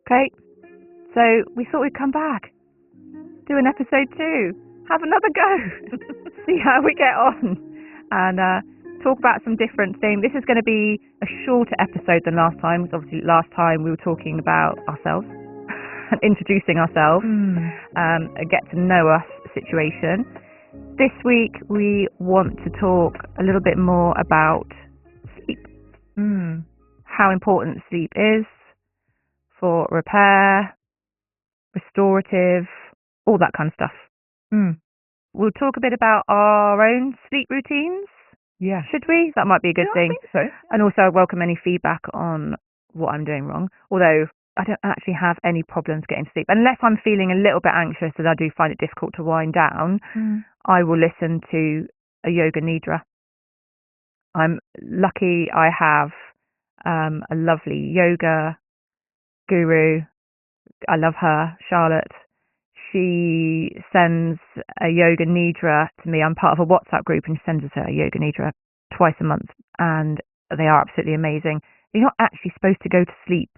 Okay, so we thought we'd come back, do an episode 2, have another go, see how we get on, and talk about some different things. This is going to be a shorter episode than last time, because obviously last time we were talking about ourselves and introducing ourselves, a get to know us situation. This week we want to talk a little bit more about sleep, how important sleep is for repair, restorative, all that kind of stuff. We'll talk a bit about our own sleep routines. Yeah. Should we? That might be a good thing. I think so. And also I welcome any feedback on what I'm doing wrong. Although I don't actually have any problems getting to sleep. Unless I'm feeling a little bit anxious and I do find it difficult to wind down, I will listen to a yoga nidra. I'm lucky I have a lovely yoga guru. I love her, Charlotte. She sends a yoga nidra to me. I'm part of a WhatsApp group and she sends us a yoga nidra twice a month, and they are absolutely amazing. You're not actually supposed to go to sleep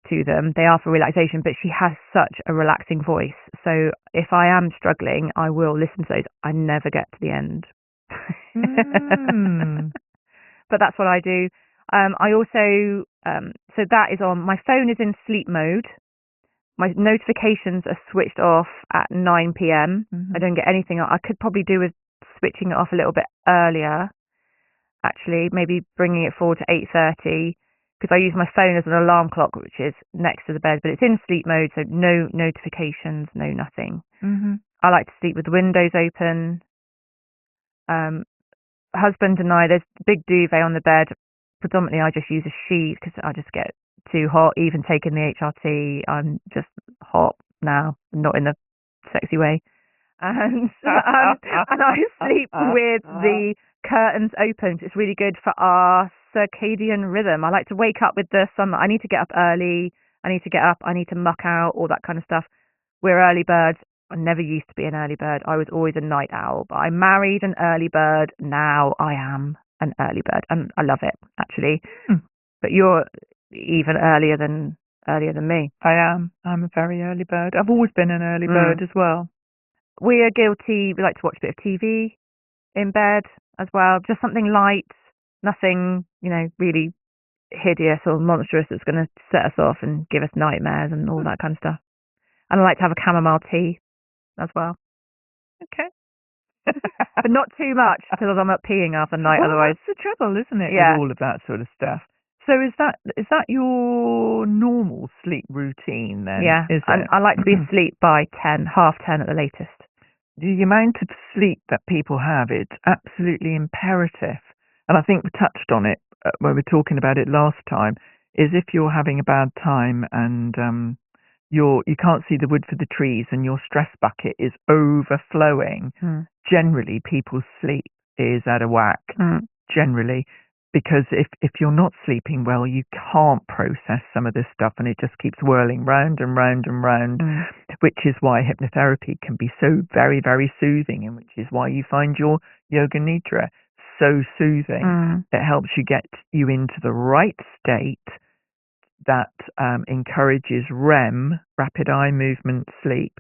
to them. They are for relaxation, but she has such a relaxing voice. So if I am struggling, I will listen to those. I never get to the end. But that's what I do. I also, so that is on, my phone is in sleep mode. My notifications are switched off at 9 p.m. I don't get anything. I could probably do with switching it off a little bit earlier, actually, maybe bringing it forward to 8:30, because I use my phone as an alarm clock, which is next to the bed, but it's in sleep mode, so no notifications, no nothing. I like to sleep with the windows open. Husband and I, there's a big duvet on the bed. Predominantly I just use a sheet because I just get too hot. Even taking the HRT, I'm just hot now, not in the sexy way. And I sleep with the curtains open. It's really good for our circadian rhythm. I like to wake up with the sunlight. I need to get up early. I need to get up. I need to muck out, all that kind of stuff. We're early birds. I never used to be an early bird. I was always a night owl, but I married an early bird. Now I am an early bird, and I love it, actually. But you're even earlier than me. I am. I'm a very early bird. I've always been an early bird as well. We are guilty. We like to watch a bit of TV in bed as well. Just something light, nothing, really hideous or monstrous that's going to set us off and give us nightmares and all that kind of stuff. And I like to have a chamomile tea as well. Okay. But not too much, because I'm up peeing half the night otherwise. That's the trouble, isn't it, Yeah. with all of that sort of stuff? So is that your normal sleep routine then? Yeah. Is it? I like to be asleep by 10, half 10 at the latest. The amount of sleep that people have, it's absolutely imperative. And I think we touched on it when we were talking about it last time, is if you're having a bad time and you can't see the wood for the trees and your stress bucket is overflowing, generally people's sleep is out of whack, generally. Because if you're not sleeping well, you can't process some of this stuff and it just keeps whirling round and round and round, which is why hypnotherapy can be so very, very soothing, and which is why you find your yoga nidra so soothing. It helps you get you into the right state that encourages REM, rapid eye movement sleep,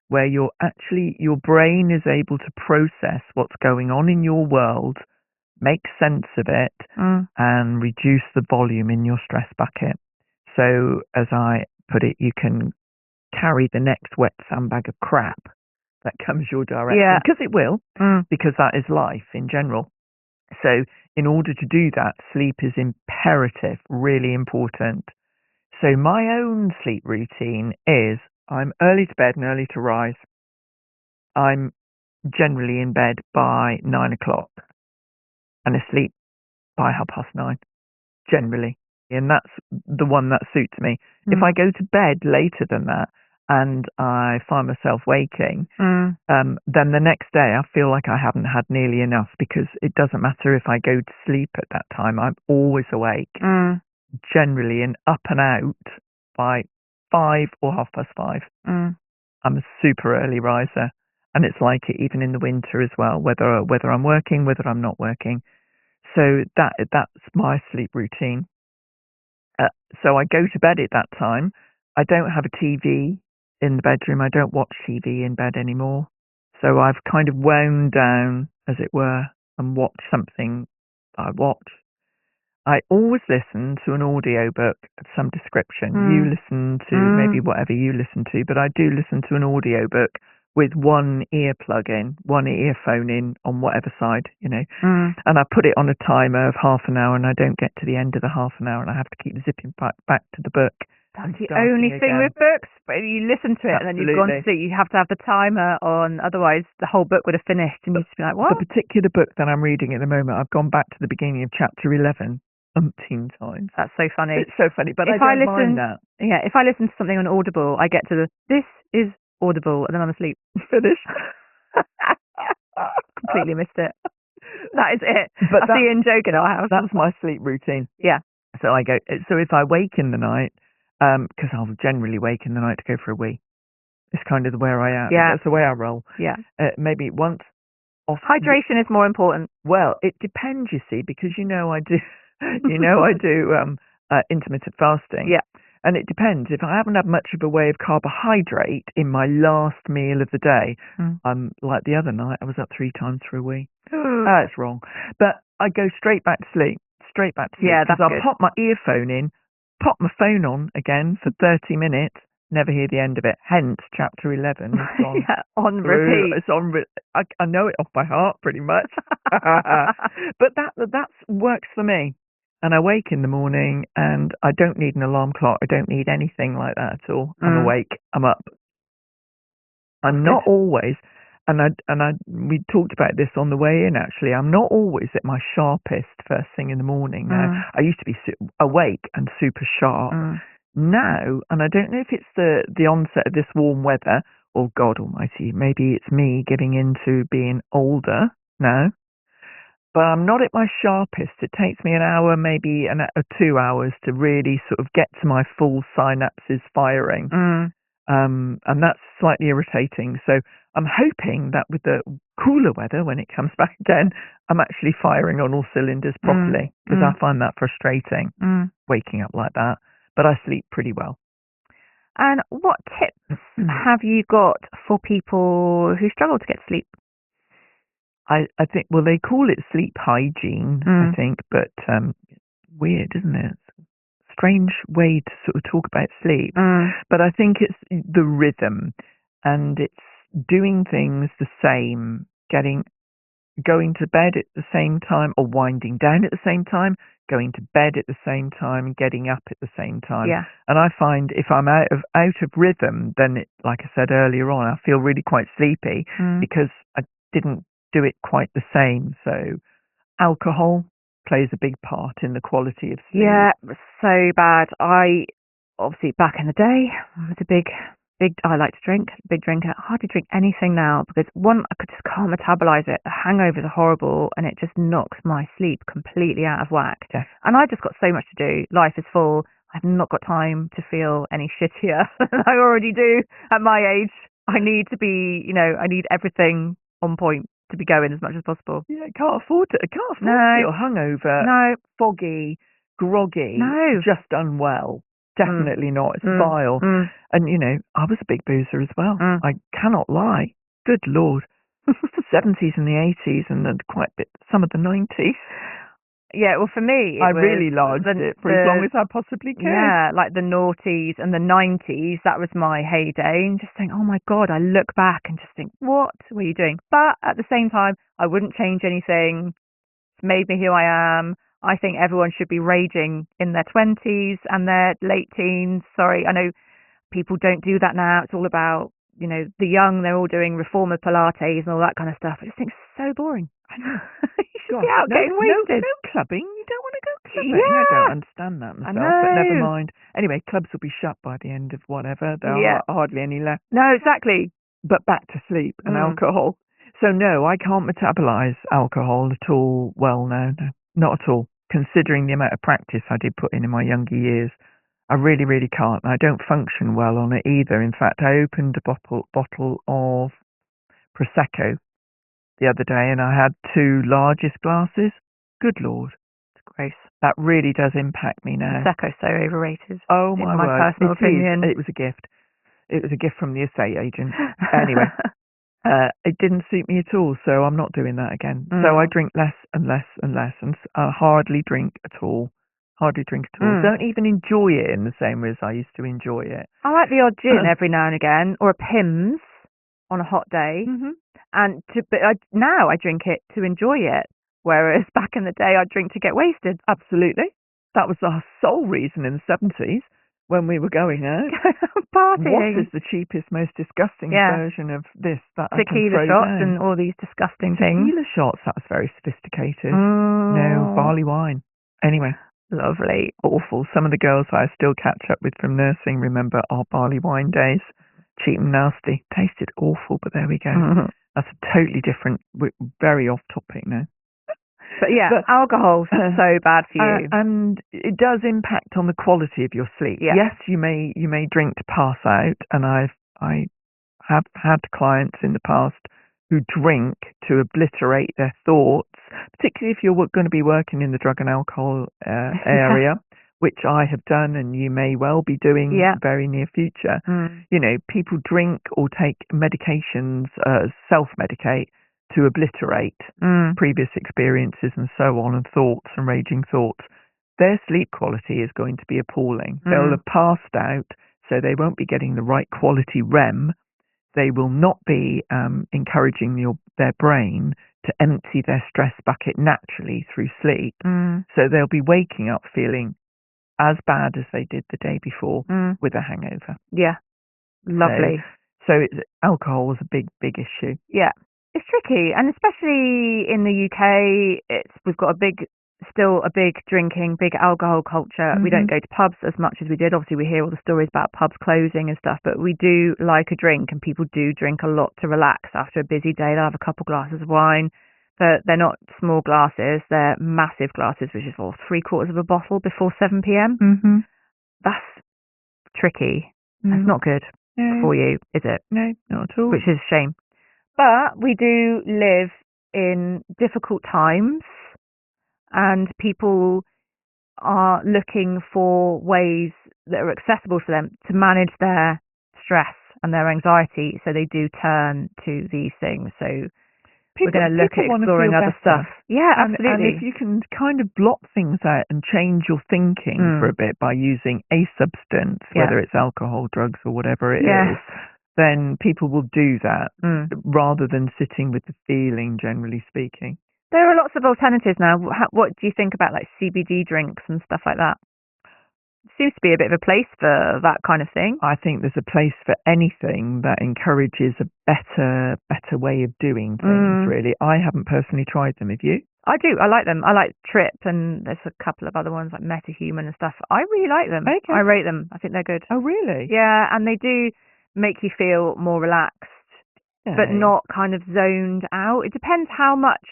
where your brain is able to process what's going on in your world, make sense of it, and reduce the volume in your stress bucket. So, as I put it, you can carry the next wet sandbag of crap that comes your direction, because it will, because that is life in general. So, in order to do that, sleep is imperative, really important. So, my own sleep routine is I'm early to bed and early to rise. I'm generally in bed by 9 o'clock and asleep by 9:30, generally. And that's the one that suits me. If I go to bed later than that and I find myself waking, then the next day I feel like I haven't had nearly enough, because it doesn't matter if I go to sleep at that time. I'm always awake, generally, and up and out by 5 or 5:30. I'm a super early riser, and it's like it even in the winter as well, whether I'm working, whether I'm not working. So that's my sleep routine. So I go to bed at that time. I don't have a TV in the bedroom. I don't watch TV in bed anymore. So I've kind of wound down, as it were, and watched something I watch. I always listen to an audiobook of some description. You listen to maybe whatever you listen to, but I do listen to an audiobook with one ear plug in, one earphone in on whatever side, and I put it on a timer of half an hour, and I don't get to the end of the half an hour, and I have to keep zipping back to the book. That's the only thing with books, but you listen to it and then you've gone to sleep. You have to have the timer on, otherwise the whole book would have finished, and you'd just be like, what? The particular book that I'm reading at the moment, I've gone back to the beginning of chapter 11 umpteen times. That's so funny. It's so funny, but I don't mind that. Yeah, if I listen to something on Audible, I get to this is Audible, and then I'm asleep. Finished. Completely missed it. That is it. But that's the in-joke in our house. That's my sleep routine. Yeah. So if I wake in the night, because I'll generally wake in the night to go for a wee. It's kind of where I am. Yeah. That's the way I roll. Yeah. Maybe once. Hydration is more important. Well, it depends, you see, because I do. I do intermittent fasting. Yeah. And it depends. If I haven't had much of a way of carbohydrate in my last meal of the day, like the other night, I was up 3 times for a wee. That's wrong. But I go straight back to sleep. Yeah, that's I'll pop my earphone in, pop my phone on again for 30 minutes, never hear the end of it. Hence, chapter 11 is on, on repeat. It's on. I know it off by heart pretty much. But that works for me. And I wake in the morning, and I don't need an alarm clock. I don't need anything like that at all. I'm awake. I'm up. I'm not always, we talked about this on the way in, actually. I'm not always at my sharpest first thing in the morning. Now, I used to be awake and super sharp. Now, and I don't know if it's the onset of this warm weather, or God almighty, maybe it's me giving into being older now. But I'm not at my sharpest. It takes me an hour, maybe 2 hours to really sort of get to my full synapses firing. And that's slightly irritating. So I'm hoping that with the cooler weather, when it comes back again, I'm actually firing on all cylinders properly, because I find that frustrating, waking up like that. But I sleep pretty well. And what tips have you got for people who struggle to get sleep? I think, well, they call it sleep hygiene, I think, but weird, isn't it? Strange way to sort of talk about sleep. But I think it's the rhythm, and it's doing things the same, going to bed at the same time, or winding down at the same time, going to bed at the same time, and getting up at the same time. Yeah. And I find if I'm out of rhythm, then like I said earlier on, I feel really quite sleepy because I didn't do it quite the same. So alcohol plays a big part in the quality of sleep. Yeah, so bad. I obviously, back in the day, was a big I like to drink, big drinker. I hardly drink anything now because one, I just can't metabolize it. The hangovers are horrible, and it just knocks my sleep completely out of whack. Yeah. And I just got so much to do. Life is full. I've not got time to feel any shittier than I already do at my age. I need to be, I need everything on point to be going as much as possible. Yeah, I can't afford to feel hungover, foggy, groggy, just unwell. Definitely not. It's vile. And, I was a big boozer as well. I cannot lie. Good Lord. 70s and the 80s, and then quite a bit, some of the 90s. Yeah, well, for me, I really larged it for as long as I possibly can. Yeah, like the noughties and the 90s, that was my heyday. And just think, oh my God, I look back and just think, what were you doing? But at the same time, I wouldn't change anything. It's made me who I am. I think everyone should be raging in their 20s and their late teens. Sorry, I know people don't do that now. It's all about, the young, they're all doing reformer Pilates and all that kind of stuff. I just think it's so boring. You should be out getting wasted. No clubbing. You don't want to go clubbing. Yeah. I don't understand that myself, but never mind. Anyway, clubs will be shut by the end of whatever. There are hardly any left. No, exactly. But back to sleep and alcohol. So no, I can't metabolize alcohol at all. Well, no, not at all. Considering the amount of practice I did put in my younger years, I really, really can't. I don't function well on it either. In fact, I opened a bottle of Prosecco the other day, and I had 2 largest glasses. Good Lord. It's gross. That really does impact me now. Prosecco's so overrated. Oh in my my word! personal opinion. It was a gift. It was a gift from the estate agent. Anyway, it didn't suit me at all, so I'm not doing that again. So I drink less and less and less, and hardly drink at all. Hardly drink at all. Don't even enjoy it in the same way as I used to enjoy it. I like the odd gin every now and again, or a Pimm's on a hot day. Now I drink it to enjoy it, whereas back in the day I drink to get wasted. Absolutely. That was our sole reason in the 70s when we were going out. Partying. What is the cheapest, most disgusting version of this that I can Tequila throw shots down? and all these disgusting things. Tequila shots, that was very sophisticated. No, barley wine. Anyway. Lovely. Awful. Some of the girls I still catch up with from nursing remember our barley wine days. Cheap and nasty. Tasted awful, but there we go. That's a totally different, very off topic now. But alcohol's so bad for you. And it does impact on the quality of your sleep. Yeah. Yes, you may drink to pass out, and I have had clients in the past who drink to obliterate their thoughts, particularly if you're going to be working in the drug and alcohol area, which I have done and you may well be doing very near future. You know, people drink or take medications, self-medicate to obliterate previous experiences and so on, and thoughts and raging thoughts. Their sleep quality is going to be appalling. They'll have passed out, so they won't be getting the right quality REM. They will not be encouraging their brain to empty their stress bucket naturally through sleep. So they'll be waking up feeling as bad as they did the day before with a hangover. Yeah, lovely. So alcohol was a big issue. Yeah, it's tricky, and especially in the UK, we've got still a big drinking, big alcohol culture. We don't go to pubs as much as we did. Obviously, we hear all the stories about pubs closing and stuff, but we do like a drink, and people do drink a lot to relax after a busy day. They'll have a couple glasses of wine, but they're not small glasses. They're massive glasses, which is 3/4 of a bottle before 7 p.m. That's tricky. That's not good for you, is it? No, not at all. Which is a shame. But we do live in difficult times, and people are looking for ways that are accessible for them to manage their stress and their anxiety, so they do turn to these things. So we're going to look at exploring other stuff. Yeah, absolutely. And if you can kind of block things out and change your thinking for a bit by using a substance, whether it's alcohol, drugs, or whatever it is, then people will do that rather than sitting with the feeling, generally speaking. There are lots of alternatives now. What do you think about like CBD drinks and stuff like that? Seems to be a bit of a place for that kind of thing. I think there's a place for anything that encourages a better way of doing things, really. I haven't personally tried them. Have you? I do. I like them. I like Trip, and there's a couple of other ones like MetaHuman and stuff. I really like them. Okay. I rate them. I think they're good. Oh, really? Yeah, and they do make you feel more relaxed, but not kind of zoned out. It depends how much,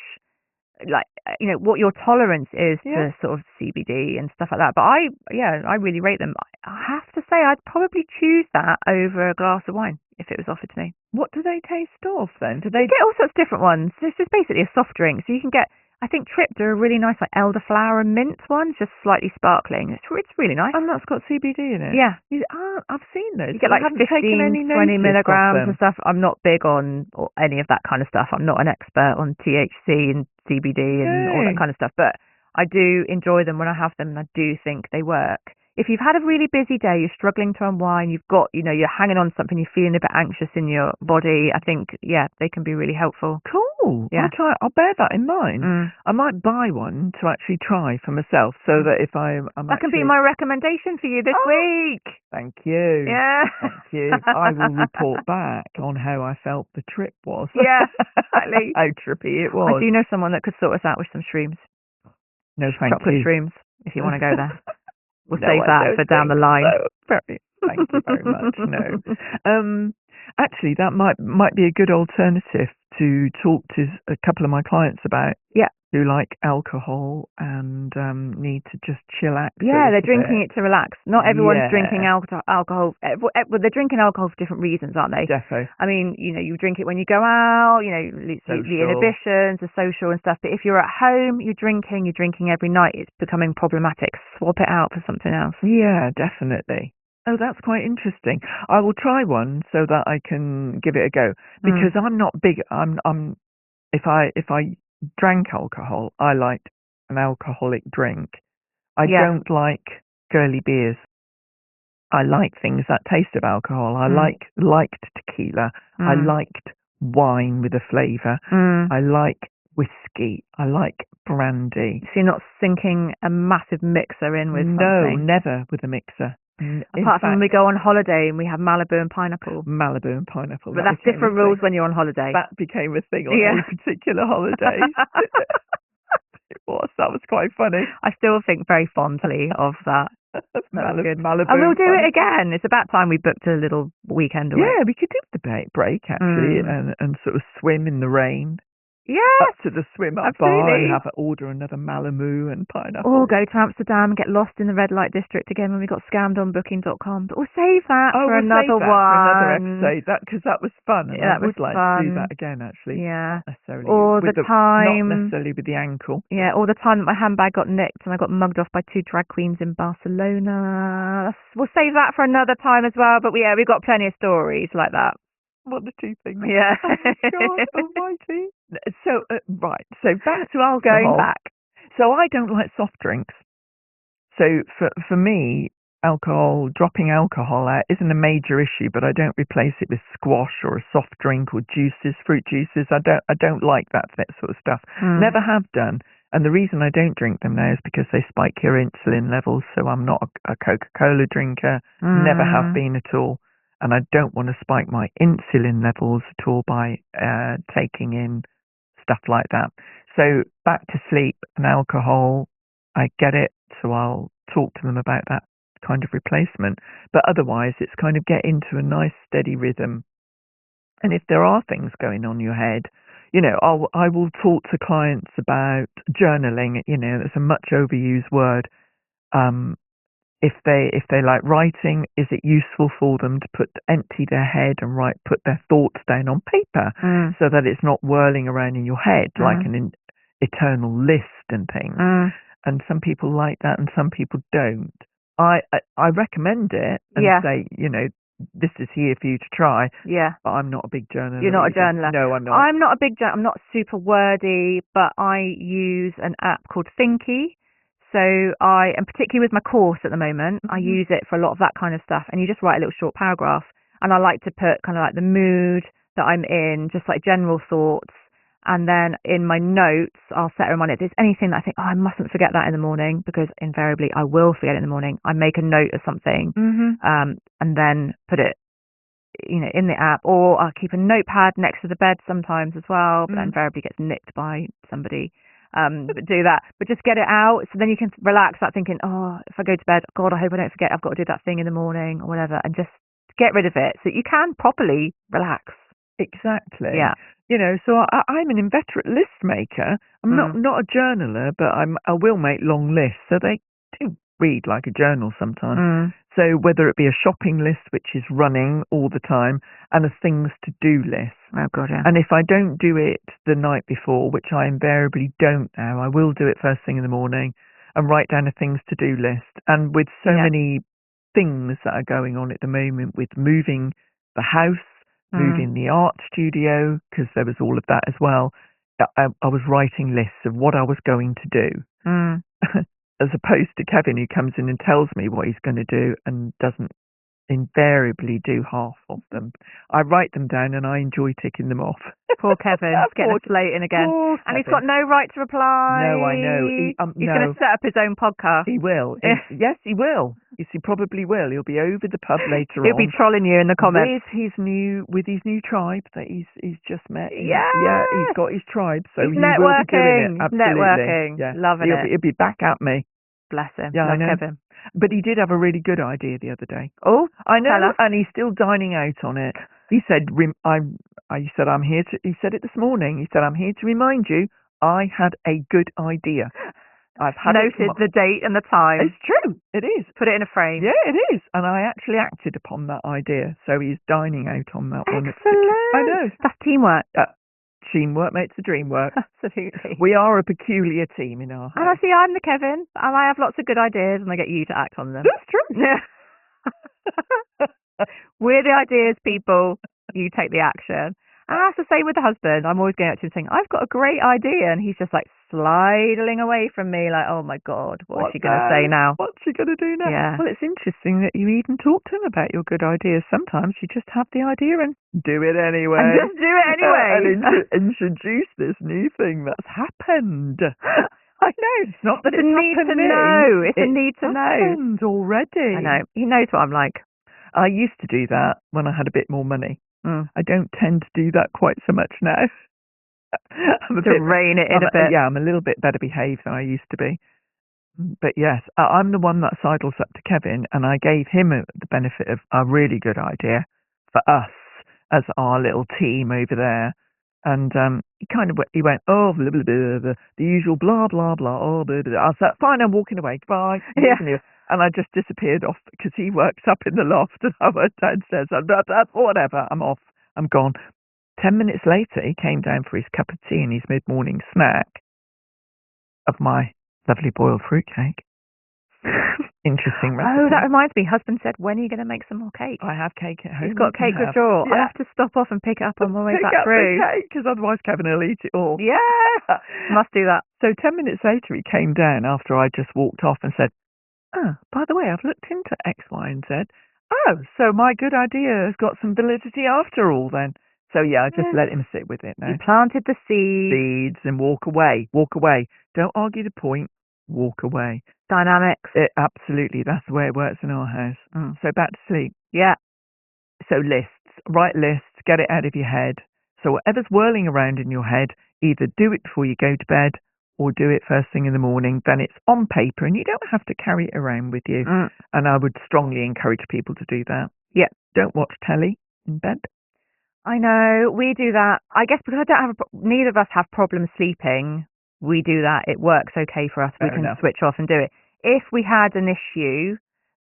like, you know, what your tolerance is to sort of CBD and stuff like that. But I really rate them. I have to say, I'd probably choose that over a glass of wine if it was offered to me. What do they taste of then? Do they get all sorts of different ones? This is basically a soft drink, so you can get. I think Trip do a really nice like elderflower and mint one, just slightly sparkling. It's really nice. And that's got CBD in it? Yeah. I've seen those. You get like 15, 20 milligrams and stuff. I'm not big on any of that kind of stuff. I'm not an expert on THC and CBD and all that kind of stuff, but I do enjoy them when I have them, and I do think they work. If you've had a really busy day, you're struggling to unwind, you've got, you're hanging on to something, you're feeling a bit anxious in your body, I think, they can be really helpful. Cool. Yeah. I'll bear that in mind. I might buy one to actually try for myself, so that if I'm that can be my recommendation for you this week. Thank you. Yeah. Thank you. I will report back on how I felt the trip was. Yeah, exactly. How trippy it was. I do know someone that could sort us out with some shrooms. No, thank Chocolate you. shrooms, if you want to go there. We'll save that for down the line. So. Thank you very much. No. Actually, that might be a good alternative to talk to a couple of my clients about. Yeah. who like alcohol and need to just chillax a Yeah, they're little drinking bit. it to relax. Not everyone's drinking Yeah, alcohol. Well, they're drinking alcohol for different reasons, aren't they? defo. I mean, you drink it when you go out, the Social. inhibitions, the social and stuff. But if you're at home, you're drinking every night. It's becoming problematic. Swap it out for something else. Yeah, definitely. Oh, that's quite interesting. I will try one so that I can give it a go because I'm not big. I'm if I drank alcohol, I liked an alcoholic drink. I Yeah. don't like girly beers. I like things that taste of alcohol. I liked tequila. I liked wine with a flavour. I like whiskey. I like brandy. So you're not sinking a massive mixer in with No, something? never with a mixer. Apart from when we go on holiday and we have Malibu and pineapple. Malibu and pineapple. But that's different rules when you're on holiday. That became a thing on a particular holiday. It was. That was quite funny. I still think very fondly of that. Malibu. And we'll do it again. It's about time we booked a little weekend away. Yeah, we could do the break actually and sort of swim in the rain. Yes, up to the swim up bar and order another Malibu and pineapple. Or go to Amsterdam and get lost in the red light district again when we got scammed on Booking.com. But we'll save that for another one. For another episode. Because that was fun. And I would like fun. to do that again, actually. Yeah. Not necessarily or the time. Not necessarily with the ankle. Yeah, or the time that my handbag got nicked and I got mugged off by 2 drag queens in Barcelona. We'll save that for another time as well. But we've got plenty of stories like that. What the two things? Yeah. God almighty. So, right. So back to alcohol. Going back. So I don't like soft drinks. So for me, dropping alcohol out isn't a major issue, but I don't replace it with squash or a soft drink or juices, fruit juices. I don't like that sort of stuff. Never have done. And the reason I don't drink them now is because they spike your insulin levels. So I'm not a Coca-Cola drinker. Never have been at all. And I don't want to spike my insulin levels at all by taking in stuff like that. So back to sleep and alcohol, I get it. So I'll talk to them about that kind of replacement. But otherwise, it's kind of get into a nice steady rhythm. And if there are things going on in your head, I will talk to clients about journaling. It's a much overused word. If they like writing, is it useful for them to empty their head and put their thoughts down on paper so that it's not whirling around in your head like an eternal list and things? And some people like that and some people don't. I recommend it and say, this is here for you to try. Yeah. But I'm not a big journaler. You're not a journaler. No, I'm not. I'm not a big journaler. I'm not super wordy, but I use an app called Thinky. So and particularly with my course at the moment, I use it for a lot of that kind of stuff. And you just write a little short paragraph. And I like to put kind of like the mood that I'm in, just like general thoughts. And then in my notes, I'll set a reminder. If there's anything that I think, I mustn't forget that in the morning, because invariably I will forget it in the morning. I make a note of something and then put it, in the app. Or I'll keep a notepad next to the bed sometimes as well, but that invariably gets nicked by somebody. But do that. But just get it out, so then you can relax, that thinking, if I go to bed, God, I hope I don't forget I've got to do that thing in the morning or whatever, and just get rid of it so you can properly relax. Exactly. Yeah. So I'm an inveterate list maker. I'm not a journaler, but I will make long lists. So they do read like a journal sometimes. So whether it be a shopping list, which is running all the time, and a things to do list. Oh God, yeah. And if I don't do it the night before, which I invariably don't now, I will do it first thing in the morning and write down a things to do list. And with so many things that are going on at the moment, with moving the house, moving the art studio, because there was all of that as well, I was writing lists of what I was going to do. As opposed to Kevin, who comes in and tells me what he's going to do and doesn't invariably do half of them. I write them down and I enjoy ticking them off. Poor Kevin, he's getting a slate in again. And he's got no right to reply. No, I know. He's going to set up his own podcast. He will. Yes, he will. Yes, he probably will. He'll be over the pub later on. He'll be trolling you in the comments. With his new tribe that he's just met. Yeah, he's got his tribe, so he's he will be doing it. Absolutely. Networking. Yeah. Loving it. He'll be back at me. Bless him. Yeah, Love Kevin. But he did have a really good idea the other day. Oh, I know, and he's still dining out on it. He said, he said, I'm here to, he said it this morning, he said, I'm here to remind you, I had a good idea. I've had Noted the date and the time. It's true. It is. Put it in a frame. Yeah, it is. And I actually acted upon that idea. So he's dining out on that one. Excellent. I know. That's teamwork. Teamwork makes the dream work. Absolutely. We are a peculiar team in our house. And I see I'm the Kevin, and I have lots of good ideas, and I get you to act on them. That's true. We're the ideas people. You take the action. And I have to say with the husband, I'm always going up to him saying, I've got a great idea. And he's just like sliding away from me like, oh my God, what's she going to say now? What's she going to do now? Yeah. Well, it's interesting that you even talk to him about your good ideas. Sometimes you just have the idea and do it anyway. And just do it anyway. And introduce this new thing that's happened. I know. It's not that it's a need to know. It's a need to know. It's happened already. I know. He knows what I'm like. I used to do that when I had a bit more money. I don't tend to do that quite so much now. Rein it in a bit. Yeah, I'm a little bit better behaved than I used to be. But yes, I'm the one that sidles up to Kevin, and I gave him the benefit of a really good idea for us as our little team over there. And he went, oh, blah, blah, blah, blah, the usual blah, blah, blah, oh, blah, blah. I said, fine, I'm walking away, goodbye. Yeah. And I just disappeared off because he works up in the loft and I went downstairs. And whatever, I'm off, I'm gone. 10 minutes later, he came down for his cup of tea and his mid-morning snack of my lovely boiled fruitcake. Interesting recipe. Oh, that reminds me. Husband said, when are you going to make some more cake? I have cake at home. He's got cake withdrawal. Yeah. I'll have to stop off and pick it up on my way back through. Because otherwise Kevin will eat it all. Yeah, must do that. So 10 minutes later, he came down after I just walked off and said, by the way, I've looked into X, Y, and Z. Oh, so my good idea has got some validity after all then. So yeah, I just let him sit with it now. You planted the seeds and walk away. Walk away. Don't argue the point. Walk away. Dynamics. Absolutely. That's the way it works in our house. So back to sleep. Yeah. So lists. Write lists. Get it out of your head. So whatever's whirling around in your head, either do it before you go to bed or do it first thing in the morning. Then it's on paper and you don't have to carry it around with you. And I would strongly encourage people to do that. Yeah. Don't watch telly in bed. I know. We do that. I guess because neither of us have problems sleeping, we do that. It works okay for us. We can switch off and do it. If we had an issue,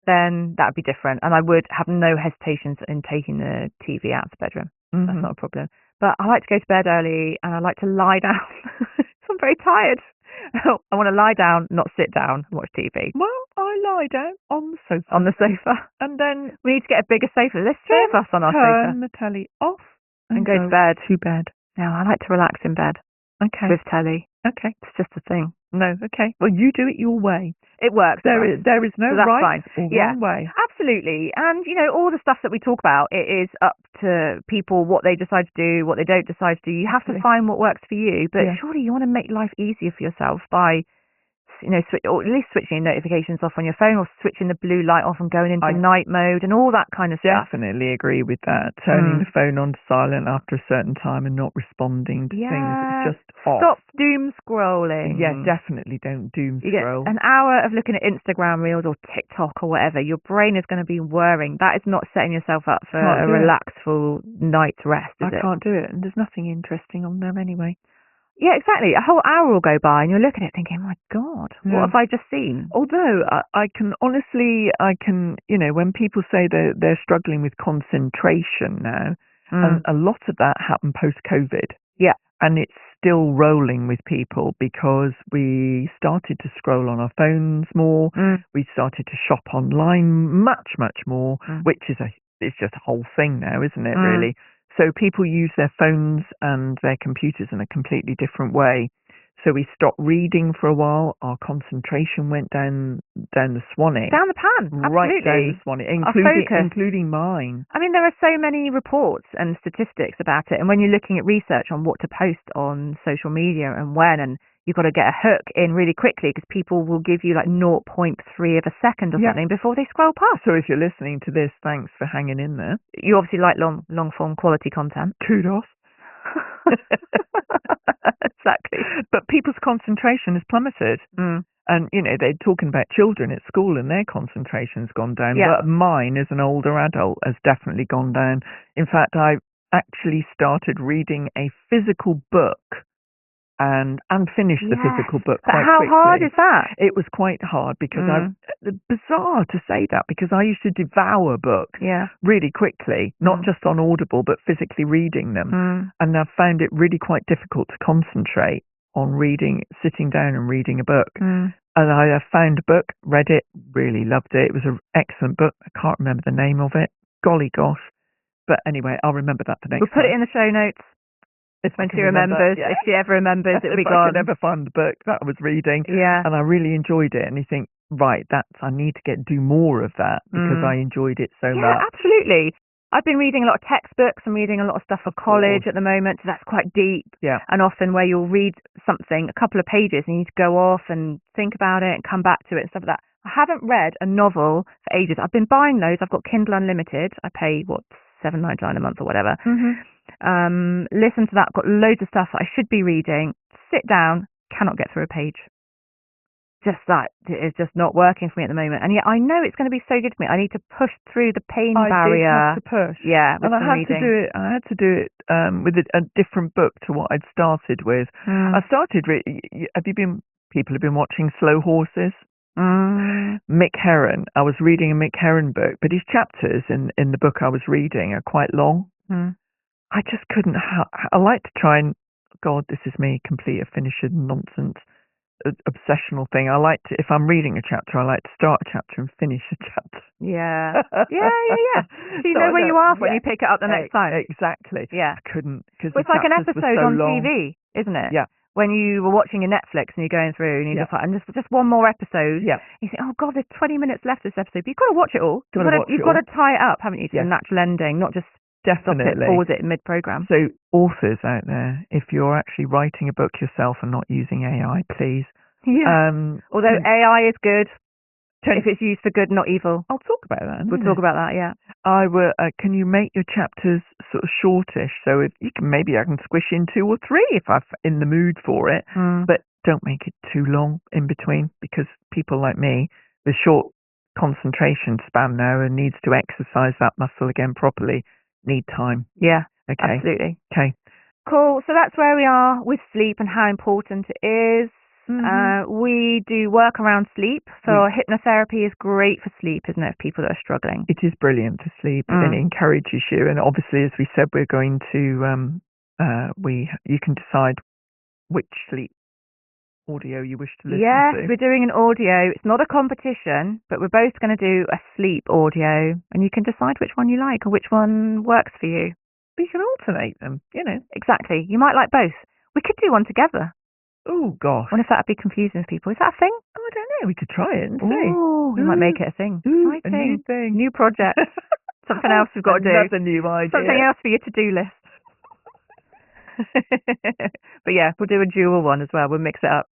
then that would be different. And I would have no hesitations in taking the TV out of the bedroom. That's not a problem. But I like to go to bed early and I like to lie down. So I'm very tired. I want to lie down, not sit down and watch TV. Well, I lie down on the sofa. On the sofa. And then we need to get a bigger sofa. There's three of us on our sofa. Turn the telly off and go to bed. To bed. No, I like to relax in bed. Okay. With telly. Okay. It's just a thing. No, okay. Well, you do it your way. It works. There is no right or wrong way. Absolutely. And, all the stuff that we talk about, it is up to people what they decide to do, what they don't decide to do. You have to find what works for you. But surely you want to make life easier for yourself by, or at least switching notifications off on your phone or switching the blue light off and going into night mode and all that kind of stuff. Definitely agree with that. Turning the phone on to silent after a certain time and not responding to things. It's just off. Stop doom scrolling. Yeah, definitely don't doom scroll. An hour of looking at Instagram Reels or TikTok or whatever, your brain is going to be whirring. That is not setting yourself up for a relaxful night's rest, is it? I can't do it. And there's nothing interesting on there anyway. Yeah, exactly. A whole hour will go by and you're looking at it thinking, my God, what have I just seen? Although I can, when people say they're struggling with concentration now, and a lot of that happened post-COVID. Yeah. And it's still rolling with people because we started to scroll on our phones more. We started to shop online much, much more, which is it's just a whole thing now, isn't it, really? So people use their phones and their computers in a completely different way. So we stopped reading for a while. Our concentration went down the swanny. Down the pan, absolutely. Right down the swanny, including mine. I mean, there are so many reports and statistics about it. And when you're looking at research on what to post on social media and when, and you've got to get a hook in really quickly because people will give you like 0.3 of a second or something before they scroll past. So if you're listening to this, thanks for hanging in there. You obviously like long form quality content. Kudos. Exactly. But people's concentration has plummeted. And, they're talking about children at school and their concentration's gone down. Yeah. But mine as an older adult has definitely gone down. In fact, I actually started reading a physical book and finish the physical book But quite how quickly. hard is that? It was quite hard because bizarre to say that, because I used to devour books really quickly, not just on Audible, but physically reading them. And I've found it really quite difficult to concentrate on reading, sitting down and reading a book. And I found a book, read it, really loved it. It was an excellent book. I can't remember the name of it. Golly gosh. But anyway, I'll remember that for next time. We'll put it in the show notes. When she remembers, if she ever remembers, it'll be gone. If I could ever find the book that I was reading, and I really enjoyed it, and you think, right, I need to do more of that because I enjoyed it so much. Yeah, absolutely. I've been reading a lot of textbooks. I'm reading a lot of stuff for college at the moment, so that's quite deep. Yeah. And often where you'll read something, a couple of pages, and you need to go off and think about it and come back to it and stuff like that. I haven't read a novel for ages. I've been buying those. I've got Kindle Unlimited. I pay, $7.99 a month or whatever. Listen to that. I've got loads of stuff that I should be reading. Sit down, cannot get through a page. Just that is just not working for me at the moment. And yet I know it's going to be so good for me. I need to push through the pain barrier. I did have to push. Yeah, and I had to do it. I had to do it with a different book to what I'd started with. I started. People have been watching Slow Horses. Mick Herron. I was reading a Mick Herron book, but his chapters in the book I was reading are quite long. I just couldn't. I like to try and. God, this is me, complete a finisher nonsense. Obsessional thing. I like to, if I'm reading a chapter, I like to start a chapter and finish a chapter. Yeah. So you know where you are when you pick it up the next time. Exactly. Yeah. I couldn't, because it's like an episode on TV, isn't it? Yeah. When you were watching your Netflix and you're going through and you're just like, and just one more episode. Yeah. You think, oh God, there's 20 minutes left this episode. But you've got to watch it all. You've got to tie it up, haven't you, to a natural ending, not just definitely pause it mid-program. So authors out there, if you're actually writing a book yourself and not using AI, please. Yeah. Although AI is good if it's used for good, not evil. I'll talk about that. We'll talk about that. Yeah. Can you make your chapters sort of shortish? So if you can, maybe I can squish in 2 or 3 if I'm in the mood for it. But don't make it too long in between, because people like me with short concentration span now and needs to exercise that muscle again properly need time. Yeah. Okay. Absolutely. Okay. Cool. So that's where we are with sleep and how important it is. We do work around sleep. So hypnotherapy is great for sleep, isn't it, for people that are struggling? It is brilliant for sleep, and it encourages you. And obviously, as we said, we're going to you can decide which sleep audio you wish to listen to. Yes, we're doing an audio. It's not a competition, but we're both going to do a sleep audio, and you can decide which one you like or which one works for you. But you can alternate them, Exactly. You might like both. We could do one together. Oh, gosh. I wonder if that would be confusing for people. Is that a thing? Oh, I don't know. We could try it and see. We might make it a thing. A new thing. New project. Something else we've got to do. Another new idea. Something else for your to-do list. But yeah, we'll do a dual one as well. We'll mix it up.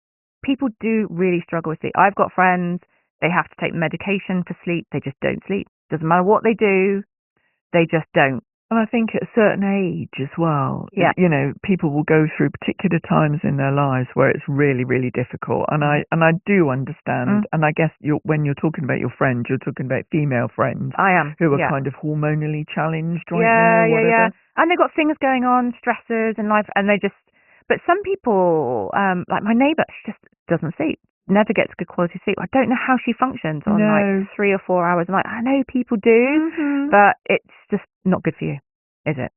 People do really struggle with sleep. I've got friends, they have to take medication for sleep. They just don't sleep. Doesn't matter what they do, they just don't. And I think at a certain age as well, people will go through particular times in their lives where it's really, really difficult. And I do understand. And I guess when you're talking about your friends, you're talking about female friends. I am. Who are kind of hormonally challenged right now. Yeah. And they've got things going on, stressors in life, and but some people, like my neighbour, she just doesn't sleep. Never gets good quality sleep. I don't know how she functions on like 3 or 4 hours. I'm like, I know people do, but it's just not good for you, is it?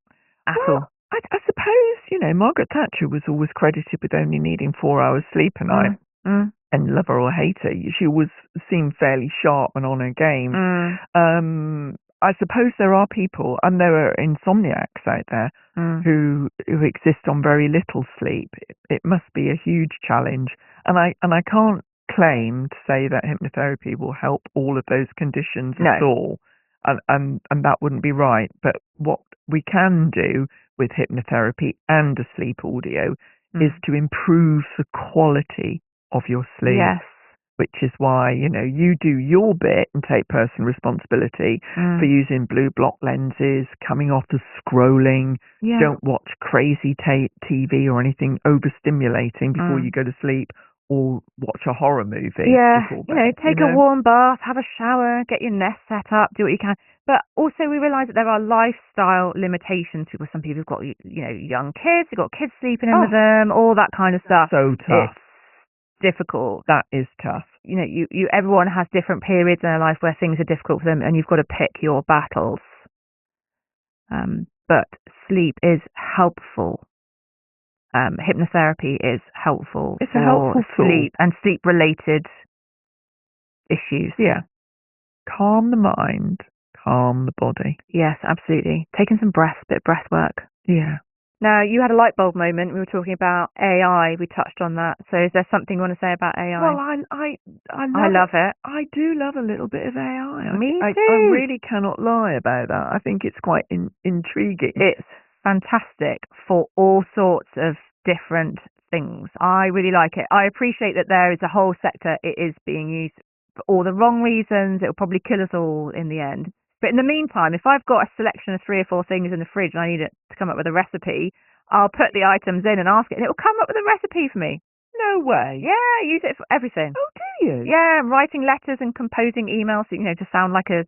At all. I suppose, Margaret Thatcher was always credited with only needing 4 hours sleep a night. And love her or hate her, she always seemed fairly sharp and on her game. I suppose there are people, and there are insomniacs out there who exist on very little sleep. It must be a huge challenge, and I can't claim to say that hypnotherapy will help all of those conditions at all, and that wouldn't be right. But what we can do with hypnotherapy and a sleep audio is to improve the quality of your sleep. Yes. Which is why, you do your bit and take personal responsibility for using blue block lenses, coming off the scrolling. Don't watch crazy TV or anything overstimulating before you go to sleep, or watch a horror movie Yeah, before you know, bed. take a warm bath, have a shower, get your nest set up, do what you can. But also we realise that there are lifestyle limitations. Some people have got, you know, young kids, they've got kids sleeping in with them, all that kind of stuff. So tough. It's difficult. That is tough. You know, everyone has different periods in their life where things are difficult for them, and you've got to pick your battles. But sleep is helpful. Hypnotherapy is helpful It's for a helpful sleep and sleep-related issues. Yeah. Calm the mind, calm the body. Yes, absolutely. Taking some bit of breath work. Yeah. Now, you had a light bulb moment. We were talking about AI. We touched on that. So is there something you want to say about AI? Well, I love it. I do love a little bit of AI. Me too. I really cannot lie about that. I think it's quite intriguing. It's fantastic for all sorts of different things. I really like it. I appreciate that there is a whole sector it is being used for all the wrong reasons. It'll probably kill us all in the end. But in the meantime, if I've got a selection of 3 or 4 things in the fridge and I need it to come up with a recipe, I'll put the items in and ask it, and it'll come up with a recipe for me. No way. Yeah, I use it for everything. Oh, do you? Yeah, writing letters and composing emails, you know, to sound like a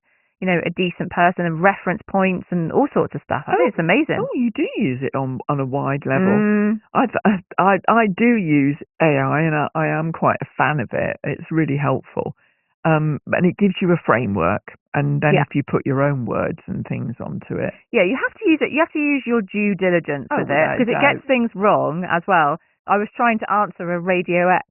decent person, and reference points and all sorts of stuff. I think it's amazing. Oh, you do use it on a wide level. I do use AI, and I am quite a fan of it. It's really helpful. And it gives you a framework, and then if you put your own words and things onto it. Yeah, you have to use it. You have to use your due diligence with it, because it gets things wrong as well. I was trying to answer a Radio X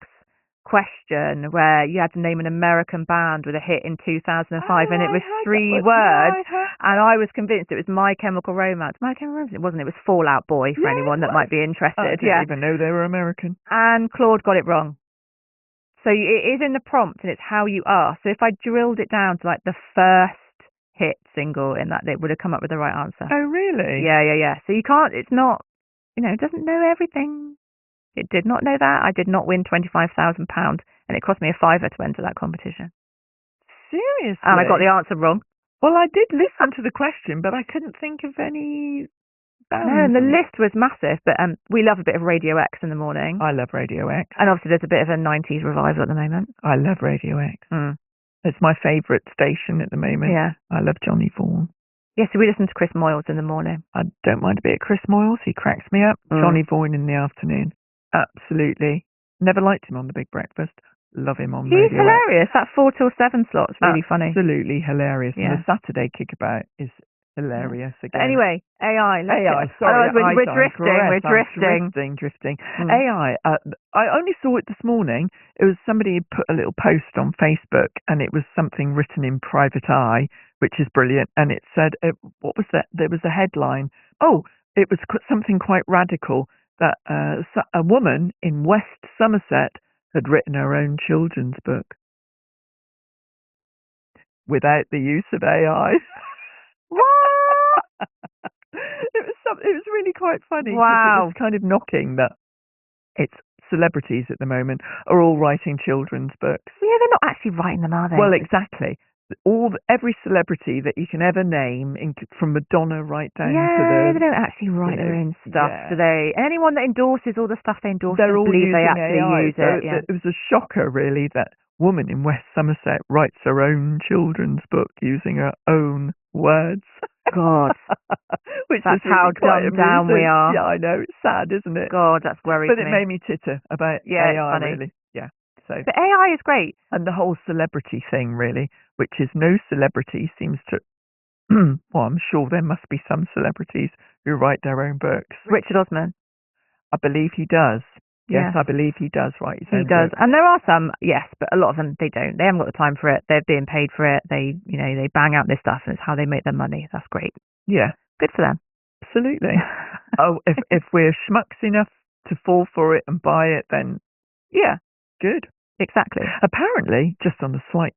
question where you had to name an American band with a hit in 2005, and it was 3 words, and I was convinced it was My Chemical Romance. My Chemical Romance? It wasn't. It was Fall Out Boy for anyone that might be interested. I didn't even know they were American. And Claude got it wrong. So it is in the prompt, and it's how you ask. So if I drilled it down to like the first hit single in that, it would have come up with the right answer. Oh, really? Yeah. So you can't, it's not, it doesn't know everything. It did not know that. I did not win £25,000, and it cost me a fiver to enter that competition. Seriously? And I got the answer wrong. Well, I did listen to the question, but I couldn't think of any bands. No, and the list was massive, but we love a bit of Radio X in the morning. I love Radio X. And obviously there's a bit of a 90s revival at the moment. I love Radio X. It's my favourite station at the moment. Yeah. I love Johnny Vaughan. Yeah, so we listen to Chris Moyles in the morning. I don't mind a bit of Chris Moyles. He cracks me up. Johnny Vaughan in the afternoon. Absolutely. Never liked him on The Big Breakfast. Love him on Radio X. He's hilarious. That 4 till 7 slot's really funny. Absolutely hilarious. Yeah. And the Saturday Kickabout is hilarious again. Anyway, AI. Sorry, we're drifting. AI. I only saw it this morning. It was somebody had put a little post on Facebook, and it was something written in private eye, which is brilliant. And it said, what was that? There was a headline. Oh, it was something quite radical, that a woman in West Somerset had written her own children's book without the use of AI. What? It was really quite funny. Wow. It was kind of knocking that it's celebrities at the moment are all writing children's books. Yeah, they're not actually writing them, are they? Well, exactly. Every celebrity that you can ever name, from Madonna right down to they don't actually write their own stuff, do they? And anyone that endorses all the stuff they endorse, they're all believe using they actually AI. use it. Yeah. It was a shocker, really, that woman in West Somerset writes her own children's book using her own words. God. Which that's is really how dumbed down we are. Yeah, I know. It's sad, isn't it? God, that's worries me. But me. it made me titter about AI, really. Yeah. So. But AI is great. And the whole celebrity thing, really, which is no celebrity seems to... well, I'm sure there must be some celebrities who write their own books. Richard Osman. I believe he does. Yes, Yeah. I believe he does write his own does. books. And there are some, yes, but a lot of them, they don't. They haven't got the time for it. They're being paid for it. They bang out this stuff, and it's how they make their money. That's great. Yeah. Good for them. Absolutely. Oh, if we're schmucks enough to fall for it and buy it, then yeah, good. Exactly. Apparently, just on the slight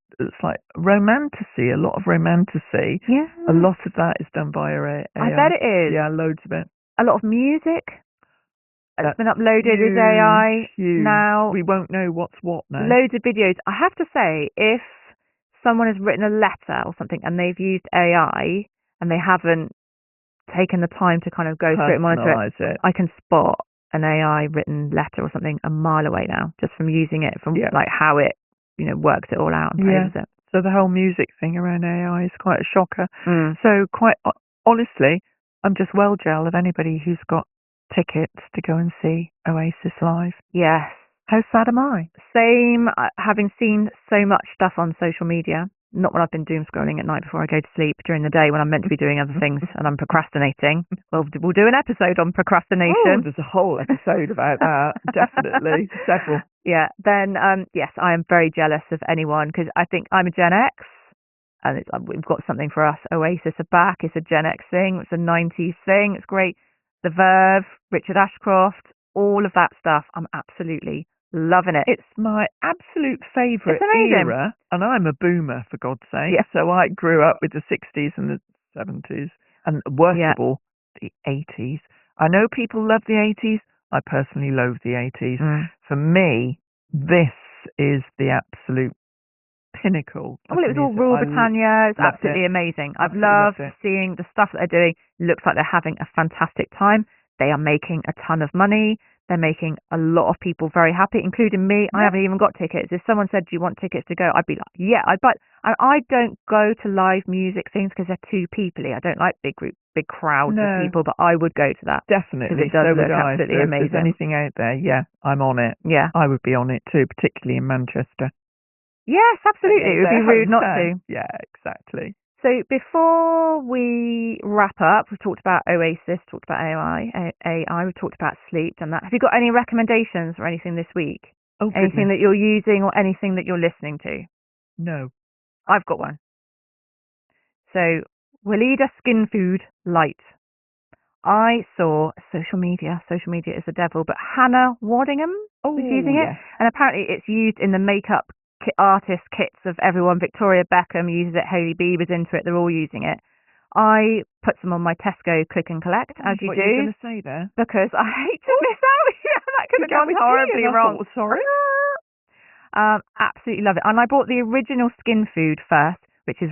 romantasy, a lot of romantasy. Yeah. A lot of that is done via AI. I bet it is. Yeah, loads of it. A lot of music that's been uploaded is AI now. We won't know what's what now. Loads of videos. I have to say, if someone has written a letter or something and they've used AI and they haven't taken the time to kind of go through it and monitor it, I can spot an AI written letter or something a mile away now, just from using it, from like how it, works it all out and poses it. So the whole music thing around AI is quite a shocker. Mm. So quite honestly, I'm just well gel of anybody who's got tickets to go and see Oasis live. Yes. How sad am I? Same, having seen so much stuff on social media. Not when I've been doom scrolling at night before I go to sleep, during the day when I'm meant to be doing other things and I'm procrastinating. Well, we'll do an episode on procrastination. Oh, there's a whole episode about that. Definitely. Several. Yeah. Then, yes, I am very jealous of anyone, because I think I'm a Gen X and we've got something for us. Oasis are back. It's a Gen X thing. It's a 90s thing. It's great. The Verve, Richard Ashcroft, all of that stuff. I'm absolutely loving it. It's my absolute favourite era, and I'm a boomer, for God's sake. Yeah. So I grew up with the 60s and the 70s, and worst of all, the 80s. I know people love the 80s. I personally loathe the 80s. For me, this is the absolute pinnacle. Well, it was all Rule Britannia. It's absolutely amazing. I've loved seeing the stuff that they're doing. Looks like they're having a fantastic time. They are making a ton of money. They're making a lot of people very happy, including me. I haven't even got tickets. If someone said, do you want tickets to go? I'd be like, yeah. But I don't go to live music things because they're too peoply. I don't like big crowds of people, but I would go to that. Definitely. It does look absolutely amazing. If there's anything out there, I'm on it. Yeah. I would be on it too, particularly in Manchester. Yes, absolutely. It would be rude not to. Yeah, exactly. So before we wrap up, we've talked about Oasis, talked about AI, we've talked about sleep and that. Have you got any recommendations or anything this week? Oh, anything that you're using or anything that you're listening to? No. I've got one. So, Weleda Skin Food Light. I saw social media is the devil, but Hannah Waddingham was using it. And apparently it's used in the makeup artist kits of everyone. Victoria Beckham uses it, Hailey Bieber's into it, they're all using it. I put some on my Tesco click and collect, as you do. What are you going to say there? Because I hate to miss out. That could have gone horribly wrong. Sorry. Absolutely love it. And I bought the original Skin Food first, which is